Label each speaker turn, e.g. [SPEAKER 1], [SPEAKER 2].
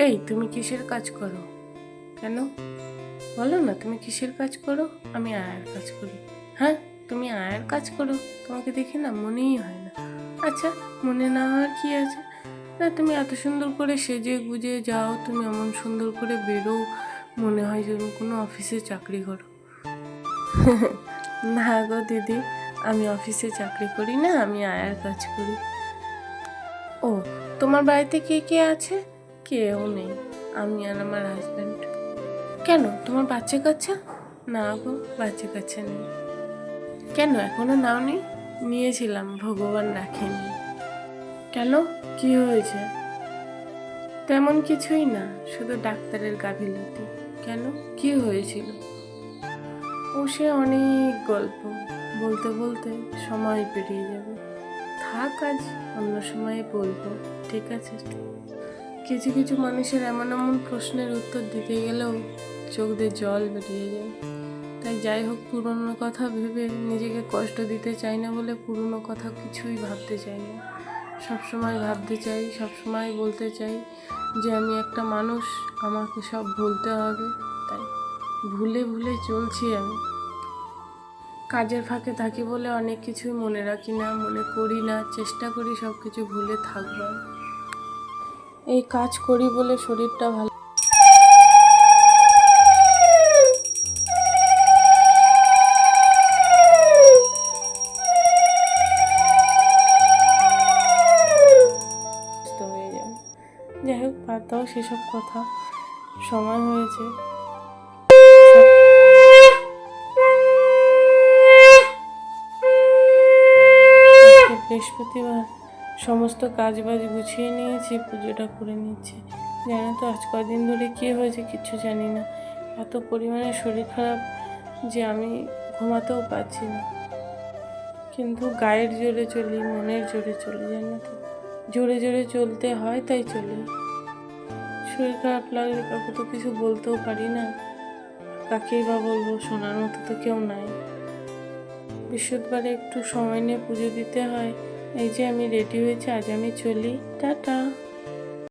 [SPEAKER 1] এই তুমি কিসের কাজ করো? কেন বলো না, তুমি কিসের কাজ করো? আমি আয়ার কাজ করি। হ্যাঁ, তুমি আয়ার কাজ করো? তোমাকে দেখে না মনেই হয় না। আচ্ছা, মনে না হওয়ার কি আছে? না, তুমি এত সুন্দর করে সেজে গুজে যাও, তুমি এমন সুন্দর করে বেরো, মনে হয় যেন কোনো অফিসে চাকরি করো। না গো দিদি, আমি অফিসে চাকরি করি না, আমি আয়ার কাজ করি। ও, তোমার বাড়িতে কে কে আছে? কেউ নেই, আমি আর আমার হাজব্যান্ড। কেন, তোমার বাচ্চা কাচ্চা? না গো, বাচ্চা কাচ্চা নেই। কেন এখনো নাও নি? নিয়েছিলাম, ভগবান রাখেনি। কেন, কি হয়েছে? তেমন কিছুই না, শুধু ডাক্তারের গাফিলতি। কেন, কি হয়েছিল? ও সে অনেক গল্প, বলতে বলতে সময় পেরিয়ে যাবে। থাক, আজ অন্য সময়ে বলবো, ঠিক আছে? কিছু কিছু মানুষের এমন এমন প্রশ্নের উত্তর দিতে গেলেও চোখ দিয়ে জল বেরিয়ে যায়। তাই যাই হোক, পুরনো কথা ভেবে নিজেকে কষ্ট দিতে চাই না বলে পুরনো কথা কিছুই ভাবতে চাই না। সবসময় ভাবতে চাই, সবসময় বলতে চাই যে আমি একটা মানুষ, আমাকে সব ভুলতে হবে। তাই ভুলে ভুলে চলছি আমি। কাজের ফাঁকে থাকি বলে অনেক কিছুই মনে রাখি না, মনে করি না, চেষ্টা করি সব কিছু ভুলে থাকবার। এই কাজ করি বলে শরীরটা ভালো হয়ে যাবে। যাই হোক, বাদ দাও সেসব কথা, সময় হয়েছে। বৃহস্পতিবার, সমস্ত কাজ বাজ গুছিয়ে নিয়েছি, পুজোটা করে নিচ্ছি। জানো তো আজ কদিন ধরে কী হয়েছে কিচ্ছু জানি না, এত পরিমাণে শরীর খারাপ যে আমি ঘুমাতেও পারছি না। কিন্তু গায়ের জোরে চলি, মনের জোরে চলি, জানো তো, জোরে জোরে চলতে হয় তাই চলি। শরীর খারাপ লাগলে কাউকে তো কিছু বলতেও পারি না, কাকেই বা বলবো, শোনার মতো তো কেউ নাই। বৃহস্পতিবারে একটু সময় নিয়ে পুজো দিতে হয়। এই যে আমি রেডি হয়েছি, আজ আমি চলি, টাটা।